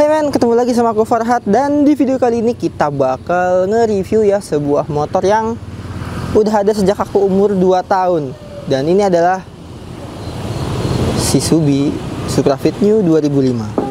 Hai men, ketemu lagi sama aku Farhat. Dan di video kali ini kita bakal nge-review ya sebuah motor yang udah ada sejak aku umur 2 tahun. Dan ini adalah si Subi Supra Fit New 2005.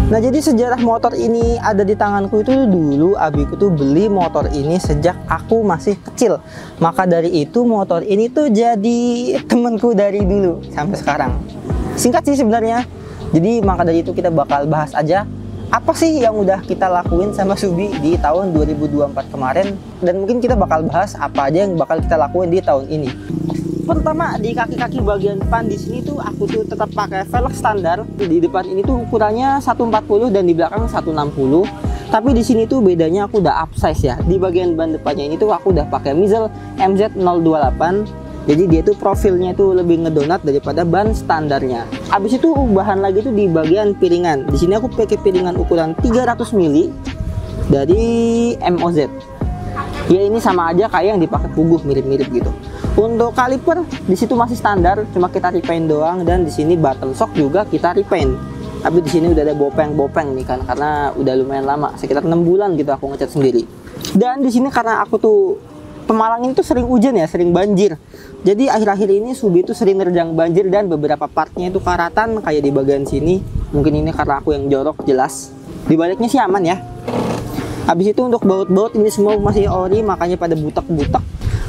Nah, jadi sejarah motor ini ada di tanganku itu dulu abiku tuh beli motor ini sejak aku masih kecil. Maka dari itu motor ini tuh jadi temanku dari dulu sampai sekarang. Singkat sih sebenarnya. Jadi maka dari itu kita bakal bahas aja apa sih yang udah kita lakuin sama Subi di tahun 2024 kemarin, dan mungkin kita bakal bahas apa aja yang bakal kita lakuin di tahun ini. Pertama, di kaki-kaki bagian depan di sini tuh aku tuh tetap pakai velg standar. Di depan ini tuh ukurannya 140 dan di belakang 160. Tapi di sini tuh bedanya aku udah upsize ya. Di bagian ban depannya ini tuh aku udah pakai Mizel MZ028. Jadi dia tuh profilnya tuh lebih ngedonat daripada ban standarnya. Habis itu ubahan lagi tuh di bagian piringan. Di sini aku pakai piringan ukuran 300 mili dari MOZ. Ya ini sama aja kayak yang dipakai Puguh, mirip-mirip gitu. Untuk kaliper di situ masih standar, cuma kita repaint doang, dan di sini bottom shock juga kita repaint. Tapi di sini udah ada bopeng-bopeng nih kan, karena udah lumayan lama, sekitar 6 bulan gitu aku ngecat sendiri. Dan di sini karena aku tuh Pemalang ini tuh sering hujan ya, sering banjir. Jadi akhir-akhir ini Subi itu sering nerjang banjir dan beberapa partnya itu karatan kayak di bagian sini. Mungkin ini karena aku yang jorok jelas. Di baliknya sih aman ya. Habis itu untuk baut-baut ini semua masih ori, makanya pada butek-butek.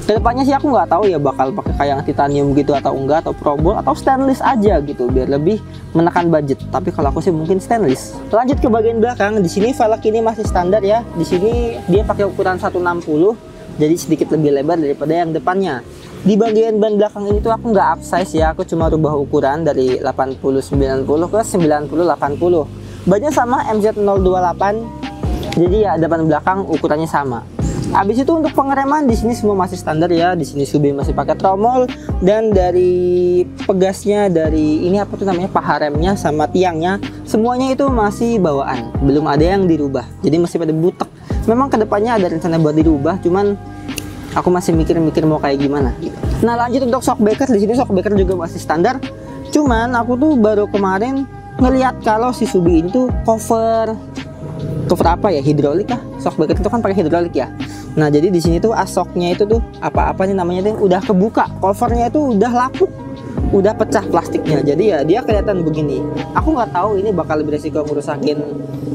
Kedepannya sih aku nggak tahu ya bakal pakai kayak titanium gitu atau enggak, atau probol atau stainless aja gitu biar lebih menekan budget. Tapi kalau aku sih mungkin stainless. Lanjut ke bagian belakang, di sini velg ini masih standar ya. Di sini dia pakai ukuran 160, jadi sedikit lebih lebar daripada yang depannya. Di bagian ban belakang ini tuh aku nggak upsize ya, aku cuma rubah ukuran dari 80-90 ke 90-80. Bannya sama MZ028, jadi ya depan belakang ukurannya sama. Habis itu untuk pengereman di sini semua masih standar ya. Di sini Subi masih pakai tromol, dan dari pegasnya, dari ini apa tuh namanya, paha remnya sama tiangnya semuanya itu masih bawaan, belum ada yang dirubah. Jadi masih pada butek. Memang kedepannya ada rencana buat dirubah, cuman aku masih mikir-mikir mau kayak gimana gitu. Nah, lanjut untuk shockbreaker, di sini shockbreaker juga masih standar. Cuman aku tuh baru kemarin ngelihat kalau si Subi ini tuh cover apa ya, hidrolik kah? Shockbreaker itu kan pakai hidrolik ya. Nah, jadi di sini tuh asoknya itu tuh apa nih namanya tuh udah kebuka, covernya itu udah lapuk, udah pecah plastiknya. Jadi ya dia kelihatan begini. Aku nggak tahu ini bakal beresiko ngerusakin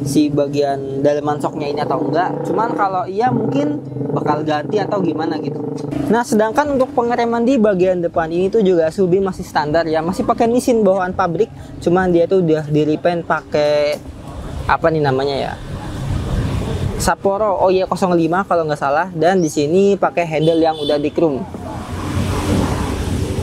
si bagian daleman shocknya ini atau enggak. Cuman kalau iya mungkin bakal ganti atau gimana gitu. Nah, sedangkan untuk pengereman di bagian depan ini tuh juga Subi masih standar ya, masih pakai Nissin bawaan pabrik. Cuman dia tuh udah di repaint pakai apa nih namanya ya, Sapporo OY05 kalau nggak salah. Dan di sini pakai handle yang udah di chrome.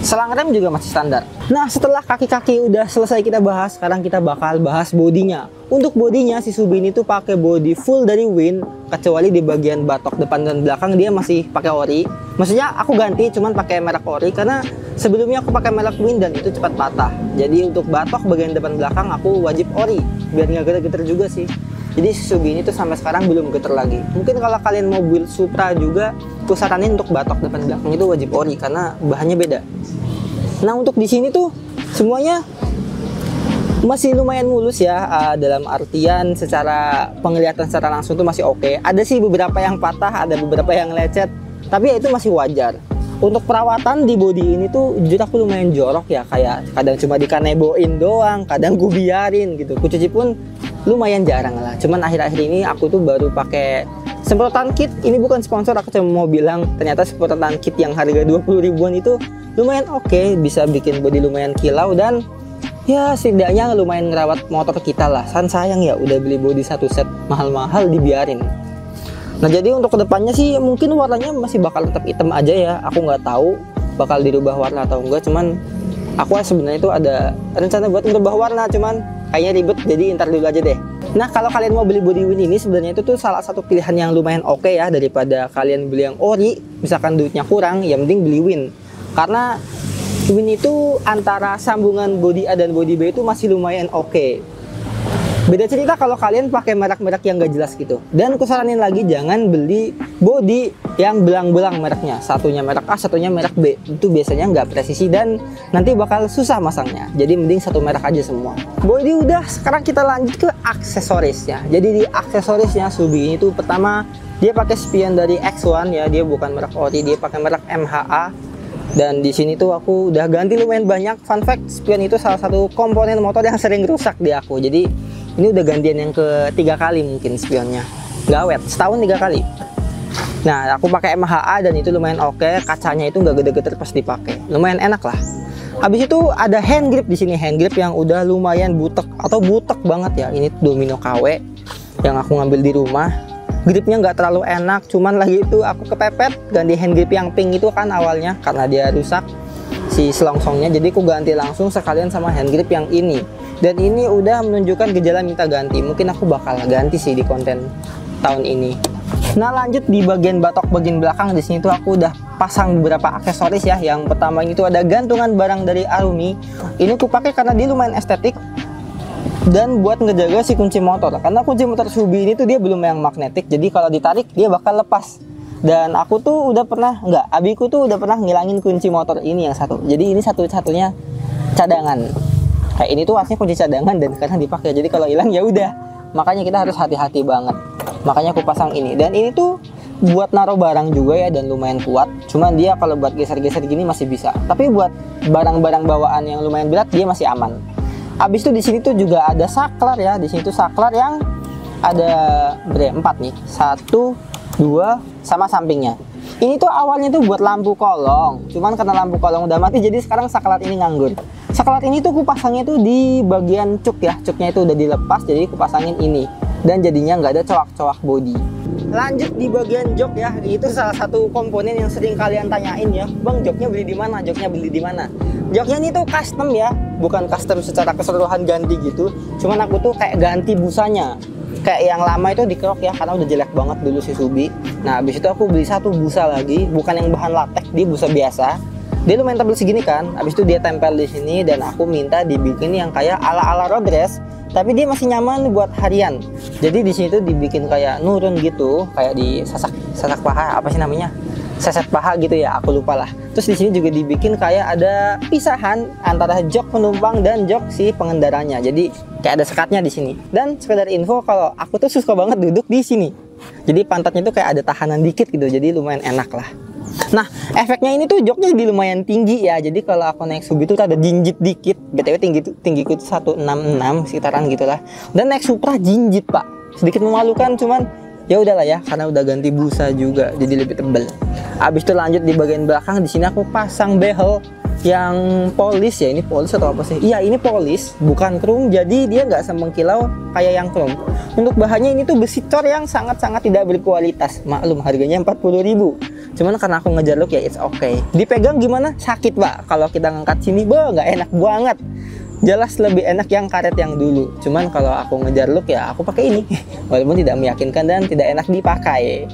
Selang rem juga masih standar. Nah, setelah kaki-kaki udah selesai kita bahas, sekarang kita bakal bahas bodinya. Untuk bodinya si Subi ini tuh pakai body full dari Win, kecuali di bagian batok depan dan belakang dia masih pakai ori. Maksudnya aku ganti cuman pakai merek ori karena sebelumnya aku pakai merek Win dan itu cepat patah. Jadi untuk batok bagian depan belakang aku wajib ori biar nggak geter-geter juga sih. Jadi Subi ini tuh sampai sekarang belum geter lagi. Mungkin kalau kalian mau build Supra juga, aku saranin untuk batok depan belakang itu wajib ori karena bahannya beda. Nah, untuk di sini tuh semuanya masih lumayan mulus ya, dalam artian secara penglihatan secara langsung tuh masih oke. Ada sih beberapa yang patah, ada beberapa yang lecet, tapi ya itu masih wajar. Untuk perawatan di body ini tuh jujur aku lumayan jorok ya, kayak kadang cuma dikaneboin doang, kadang gue biarin gitu. Ku cuci pun lumayan jarang lah. Cuman akhir-akhir ini aku tuh baru pakai semprotan kit. Ini bukan sponsor, aku cuma mau bilang ternyata semprotan kit yang harga 20 ribuan itu lumayan oke, bisa bikin body lumayan kilau dan ya setidaknya lumayan ngerawat motor kita lah. Kan sayang ya udah beli body satu set mahal-mahal dibiarin. Nah, jadi untuk kedepannya sih mungkin warnanya masih bakal tetap hitam aja ya. Aku nggak tahu bakal dirubah warna atau enggak. Cuman aku sebenarnya itu ada rencana buat merubah warna, cuman kayaknya ribet, jadi ntar dulu aja deh. Nah, kalau kalian mau beli body Win ini sebenarnya itu tuh salah satu pilihan yang lumayan oke ya, daripada kalian beli yang ori. Misalkan duitnya kurang, ya mending beli Win. Karena Win itu antara sambungan body A dan body B itu masih lumayan oke. Beda cerita kalau kalian pakai merek-merek yang gak jelas gitu. Dan aku saranin lagi jangan beli body yang belang-belang mereknya. Satunya merek A, satunya merek B. Itu biasanya nggak presisi dan nanti bakal susah masangnya. Jadi mending satu merek aja semua. Body udah, sekarang kita lanjut ke aksesorisnya. Jadi di aksesorisnya Subi ini tuh pertama dia pakai spion dari X1 ya. Dia bukan merek ori, dia pakai merek MHA. Dan di sini tuh aku udah ganti lumayan banyak. Fun fact, spion itu salah satu komponen motor yang sering rusak di aku. Jadi ini udah gantian yang ketiga kali mungkin spionnya. Gawet, setahun 3 kali. Nah, aku pakai MHA dan itu lumayan oke. Kacanya itu nggak gede-gede pas dipakai. Lumayan enak lah. Habis itu ada hand grip di sini, hand grip yang udah lumayan butek atau butek banget ya. Ini Domino KW yang aku ngambil di rumah. Gripnya nggak terlalu enak, cuman lagi itu aku kepepet ganti hand grip yang pink itu kan awalnya karena dia rusak si selongsongnya. Jadi aku ganti langsung sekalian sama hand grip yang ini. Dan ini udah menunjukkan gejala minta ganti. Mungkin aku bakal ganti sih di konten tahun ini. Nah, lanjut di bagian batok bagian belakang. Di sini tuh aku udah pasang beberapa aksesoris ya. Yang pertama ini tuh ada gantungan barang dari Arumi. Ini aku pakai karena dia lumayan estetik dan buat ngejaga si kunci motor. Karena kunci motor Subi ini tuh dia belum yang magnetik. Jadi kalau ditarik dia bakal lepas. Dan aku tuh udah pernah, abiku tuh udah pernah ngilangin kunci motor ini yang satu. Jadi ini satu-satunya cadangan. Kayak ini tuh aslinya kunci cadangan dan kadang dipakai. Jadi kalau hilang ya udah. Makanya kita harus hati-hati banget. Makanya aku pasang ini. Dan ini tuh buat naruh barang juga ya dan lumayan kuat. Cuman dia kalau buat geser-geser gini masih bisa. Tapi buat barang-barang bawaan yang lumayan berat dia masih aman. Habis itu di sini tuh juga ada saklar ya. Di sini tuh saklar yang ada 4 nih. 1, 2 sama sampingnya. Ini tuh awalnya tuh buat lampu kolong. Cuman karena lampu kolong udah mati jadi sekarang saklar ini nganggur. Saklar ini tuh kupasangnya tuh di bagian cuk ya. Cuknya itu udah dilepas jadi kupasangin ini. Dan jadinya nggak ada cowak-cowak body. Lanjut di bagian jok ya. Itu salah satu komponen yang sering kalian tanyain ya. Bang, joknya beli di mana? Joknya beli di mana? Joknya ini tuh custom ya. Bukan custom secara keseluruhan ganti gitu. Cuman aku tuh kayak ganti busanya. Kayak yang lama itu dikerok ya karena udah jelek banget dulu si Subi. Nah, habis itu aku beli satu busa lagi, bukan yang bahan latex, dia busa biasa. Dia lumayan tebel segini kan. Habis itu dia tempel di sini dan aku minta dibikin yang kayak ala-ala road race, tapi dia masih nyaman buat harian. Jadi di sini tuh dibikin kayak nurun gitu, kayak di sasak paha, apa sih namanya? Seset paha gitu ya, aku lupa lah. Terus di sini juga dibikin kayak ada pisahan antara jok penumpang dan jok si pengendaranya. Jadi kayak ada sekatnya di sini. Dan sekedar info kalau aku tuh suka banget duduk di sini. Jadi pantatnya tuh kayak ada tahanan dikit gitu. Jadi lumayan enak lah. Nah, efeknya ini tuh joknya jadi lumayan tinggi ya. Jadi kalau aku naik Subi tuh ada jinjit dikit. BTW tinggiku tuh 166 sekitaran gitulah. Dan naik Supra jinjit, Pak. Sedikit memalukan cuman ya udahlah ya karena udah ganti busa juga jadi lebih tebal. Habis itu lanjut di bagian belakang. Di sini aku pasang behel yang polis ya. Ini polis atau apa sih? Iya, ini polis, bukan chrome. Jadi dia nggak semengkilau kayak yang chrome. Untuk bahannya ini tuh besi cor yang sangat-sangat tidak berkualitas. Maklum harganya 40.000. Cuman karena aku ngejar look ya it's okay. Dipegang gimana? Sakit, Pak. Kalau kita ngangkat sini, nggak enak banget. Jelas lebih enak yang karet yang dulu. Cuman kalau aku ngejar look ya aku pakai ini. Walaupun tidak meyakinkan dan tidak enak dipakai.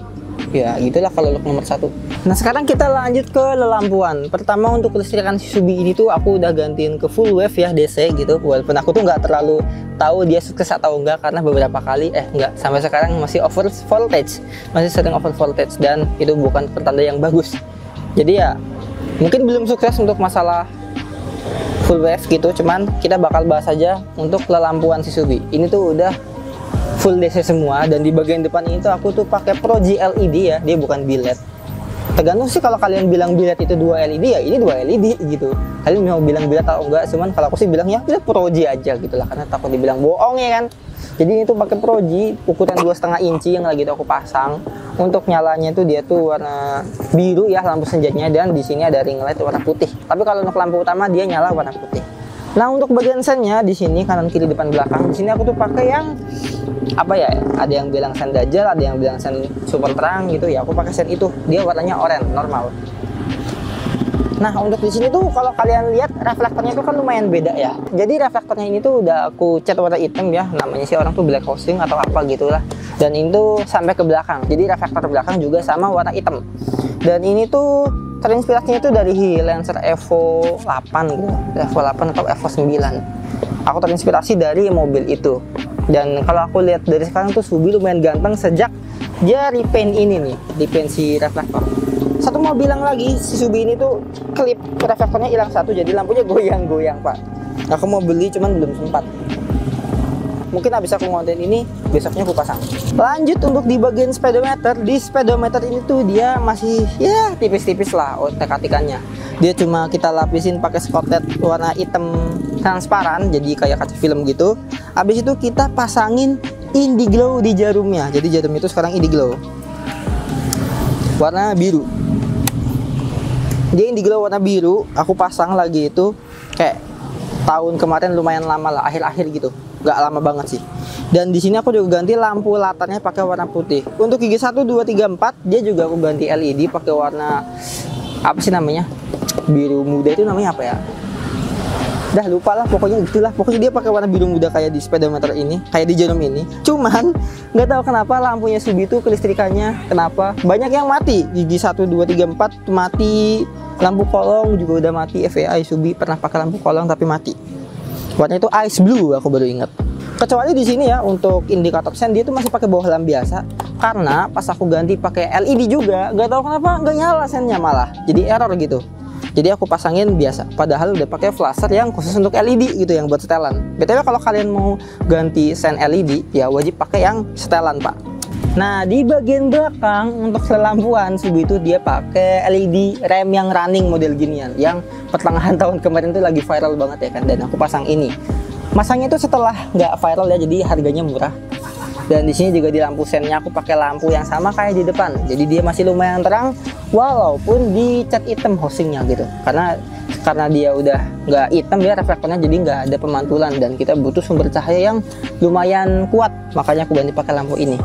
Ya gitulah kalau look nomor 1. Nah, sekarang kita lanjut ke lelampuan. Pertama untuk kelistrikan si Subi ini tuh aku udah gantiin ke full wave ya, DC gitu. Walaupun aku tuh nggak terlalu tahu dia sukses atau enggak karena beberapa kali enggak, sampai sekarang masih over voltage. Masih sering over voltage dan itu bukan pertanda yang bagus. Jadi ya mungkin belum sukses untuk masalah full wave gitu. Cuman kita bakal bahas aja untuk lelampuan si Subi. Ini tuh udah full DC semua dan di bagian depan ini tuh aku tuh pakai Pro G LED ya, dia bukan biled. Tergantung sih kalau kalian bilang biled itu 2 LED ya ini 2 LED gitu. Kalian mau bilang biled atau enggak, cuman kalau aku sih bilangnya udah Pro G aja gitu lah karena takut dibilang bohong ya kan. Jadi ini tuh pakai Pro G ukuran 2,5 inci yang lagi tuh aku pasang. Untuk nyalanya tuh dia tuh warna biru ya lampu senjanya dan di sini ada ring light warna putih. Tapi kalau untuk lampu utama dia nyala warna putih. Nah, untuk bagian sennya di sini kanan kiri depan belakang. Di sini aku tuh pakai yang apa ya? Ada yang bilang sen Dajjal, ada yang bilang sen super terang gitu ya. Aku pakai sen itu. Dia warnanya oranye normal. Nah, untuk di sini tuh kalau kalian lihat reflektornya itu kan lumayan beda ya. Jadi reflektornya ini tuh udah aku cat warna hitam ya. Namanya sih orang tuh black housing atau apa gitulah. Dan itu sampai ke belakang. Jadi reflektor belakang juga sama warna hitam. Dan ini tuh terinspirasinya itu dari Lancer Evo 8 gitu. Evo 8 atau Evo 9. Aku terinspirasi dari mobil itu. Dan kalau aku lihat dari sekarang tuh Subi lumayan ganteng sejak dia repaint ini nih, repaint si reflektor. Satu mau bilang lagi, si Subi ini tuh klip reflektornya hilang satu, jadi lampunya goyang-goyang pak. Aku mau beli cuman belum sempat. Mungkin habis aku ngonten ini, besoknya aku pasang. Lanjut untuk di bagian speedometer. Di speedometer ini tuh dia masih ya tipis-tipis lah otak-atikannya. Dia cuma kita lapisin pakai skotet warna hitam transparan, jadi kayak kaca film gitu. Habis itu kita pasangin Indiglow di jarumnya. Jadi jarum itu sekarang Indiglow warna biru. Dia Indiglow warna biru. Aku pasang lagi itu kayak tahun kemarin, lumayan lama lah, akhir-akhir gitu. Gak lama banget sih. Dan di sini aku juga ganti lampu latarnya pakai warna putih. Untuk gigi 1, 2, 3, 4 dia juga aku ganti LED pakai warna apa sih namanya? Biru muda, itu namanya apa ya? Dah lupa lah, pokoknya gitulah. Pokoknya dia pakai warna biru muda kayak di speedometer ini, kayak di jarum ini. Cuman nggak tahu kenapa lampunya Subi itu kelistrikannya kenapa banyak yang mati. Gigi 1, 2, 3, 4 mati. Lampu kolong juga udah mati. FYI Subi pernah pakai lampu kolong tapi mati. Warna itu ice blue, aku baru ingat. Kecuali di sini ya, untuk indikator sen dia tuh masih pakai bawah lampu biasa. Karena pas aku ganti pakai LED juga, nggak tahu kenapa nggak nyala sennya malah. Jadi error gitu. Jadi aku pasangin biasa. Padahal udah pakai flasher yang khusus untuk LED gitu, yang buat setelan. BTW kalau kalian mau ganti sen LED ya wajib pakai yang setelan pak. Nah di bagian belakang untuk selampuan Subi itu dia pakai LED rem yang running model ginian, yang pertengahan tahun kemarin tuh lagi viral banget ya kan. Dan aku pasang ini. Masangnya itu setelah nggak viral ya, jadi harganya murah. Dan di sini juga di lampu sennya aku pakai lampu yang sama kayak di depan. Jadi dia masih lumayan terang walaupun dicat hitam housingnya gitu. Karena dia udah nggak hitam ya reflektornya, jadi nggak ada pemantulan dan kita butuh sumber cahaya yang lumayan kuat. Makanya aku ganti pakai lampu ini.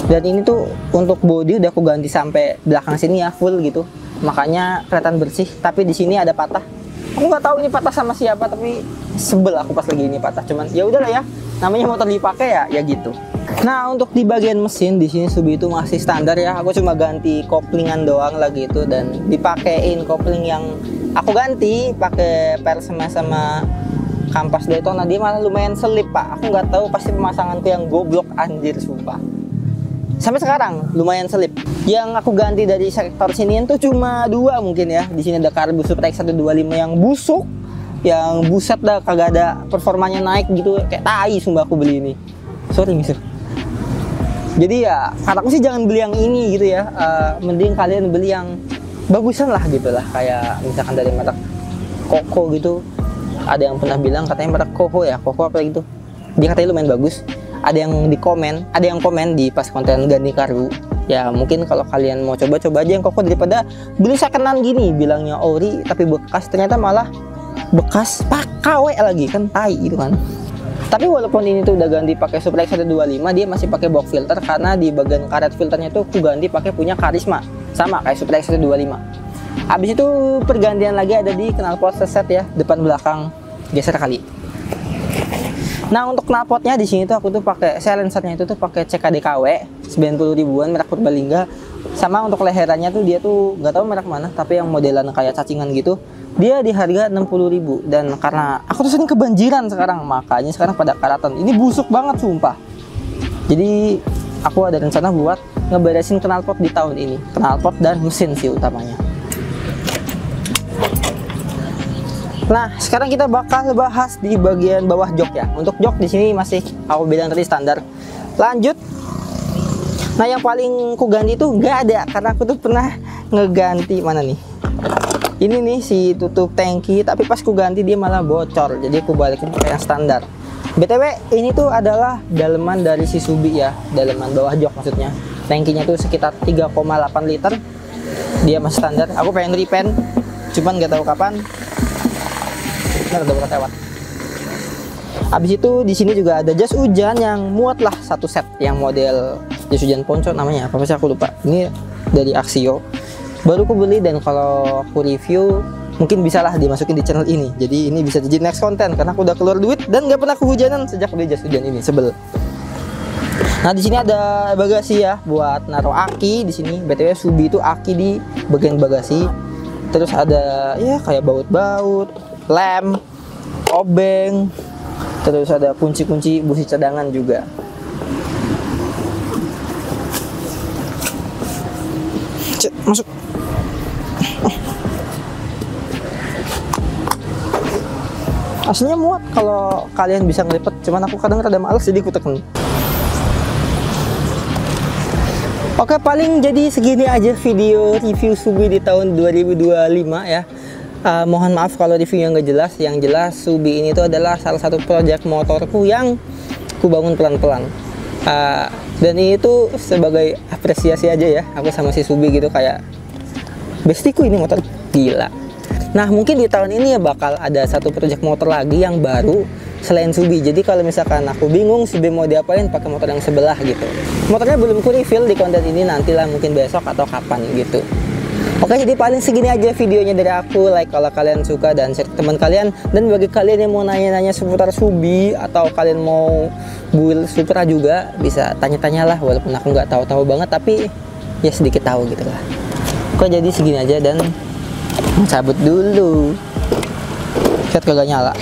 Dan ini tuh untuk body udah aku ganti sampai belakang sini ya full gitu. Makanya kelihatan bersih. Tapi di sini ada patah. Aku nggak tahu ini patah sama siapa, tapi sebel aku pas lagi ini patah. Cuman ya udahlah ya, namanya motor dipakai ya gitu. Nah untuk di bagian mesin di sini Subi itu masih standar ya. Aku cuma ganti koplingan doang lagi itu, dan dipakein kopling yang aku ganti pakai Persema sama kampas Daytona. Dia malah lumayan selip pak. Aku nggak tahu, pasti pemasanganku yang goblok anjir sumpah. Sampai sekarang lumayan selip. Yang aku ganti dari sektor sinian tuh cuma 2 mungkin ya. Di sini ada Carbu Supra X125 yang busuk, yang buset dah kagak ada performanya naik gitu, kayak tai sumpah aku beli ini. Sorry mister. Jadi ya kataku sih jangan beli yang ini gitu ya. Mending kalian beli yang bagusan lah gitu lah, kayak misalkan dari merek Koko gitu. Ada yang pernah bilang katanya merek Koko ya, Koko apa gitu. Dia katanya lumayan bagus. Ada yang komen di pas konten ganti karbu. Ya mungkin kalau kalian mau coba aja yang Koko daripada beli secondan gini bilangnya ori tapi bekas, ternyata malah bekas KW lagi kan, tai gitu kan. Tapi walaupun ini tuh udah ganti pakai Supra X125, dia masih pakai box filter karena di bagian karet filternya tuh aku ganti pakai punya Karisma, sama kayak Supra X125. Habis itu pergantian lagi ada di knalpot reset ya, depan belakang geser kali. Nah untuk knalpotnya di sini tuh aku tuh pakai silencernya itu tuh pakai CKDKW 90 ribuan merek Purbalingga. Sama untuk leherannya tuh dia tuh nggak tahu merek mana, tapi yang modelan kayak cacingan gitu. Dia di harga 60.000, dan karena aku tuh sering kebanjiran sekarang, makanya sekarang pada karatan. Ini busuk banget sumpah. Jadi aku ada rencana buat ngeberesin knalpot di tahun ini. Knalpot dan mesin sih utamanya. Nah, sekarang kita bakal bahas di bagian bawah jok ya. Untuk jok di sini masih aku bilang tadi standar. Lanjut. Nah, yang paling ku ganti itu nggak ada, karena aku tuh pernah ngeganti mana nih? Ini nih si tutup tangki, tapi pas ku ganti dia malah bocor. Jadi aku balikin ke yang standar. BTW ini tuh adalah daleman dari si Subi ya, daleman bawah jok maksudnya. Tangkinya tuh sekitar 3,8 liter. Dia masih standar. Aku pengen repaint, cuman nggak tahu kapan. Udah berat lewat. Habis itu di sini juga ada jas hujan yang muat lah satu set, yang model jas hujan ponco namanya apa sih aku lupa. Ini dari Axio. Baru aku beli, dan kalau aku review mungkin bisalah dimasukin di channel ini. Jadi ini bisa jadi next konten karena aku udah keluar duit dan nggak pernah kehujanan sejak beli jas hujan ini, sebel. Nah di sini ada bagasi ya buat naruh aki di sini. BTW Subi itu aki di bagian bagasi. Terus ada ya kayak baut-baut, lem, obeng, Terus ada kunci-kunci busi cadangan juga. Cek, masuk. Aslinya muat kalau kalian bisa ngelipet, cuman aku kadang rada males jadi aku tekan. Oke, paling jadi segini aja video review Subi di tahun 2025 ya. Mohon maaf kalau reviewnya nggak jelas. Yang jelas Subi ini tuh adalah salah satu project motorku yang ku bangun pelan-pelan. Dan ini tuh sebagai apresiasi aja ya, aku sama si Subi gitu, kayak bestiku ini motor gila. Nah, mungkin di tahun ini ya bakal ada satu project motor lagi yang baru selain Subi. Jadi kalau misalkan aku bingung Subi mau diapain, pakai motor yang sebelah gitu. Motornya belum ku reveal di konten ini, nantilah mungkin besok atau kapan gitu. Oke, jadi paling segini aja videonya dari aku. Like kalau kalian suka dan share ke teman kalian. Dan bagi kalian yang mau nanya-nanya seputar Subi atau kalian mau build Supra juga, bisa tanya-tanya lah, walaupun aku nggak tahu-tahu banget, tapi ya sedikit tahu gitu lah. Oke, jadi segini aja dan cabut dulu. Chat kagak nyala.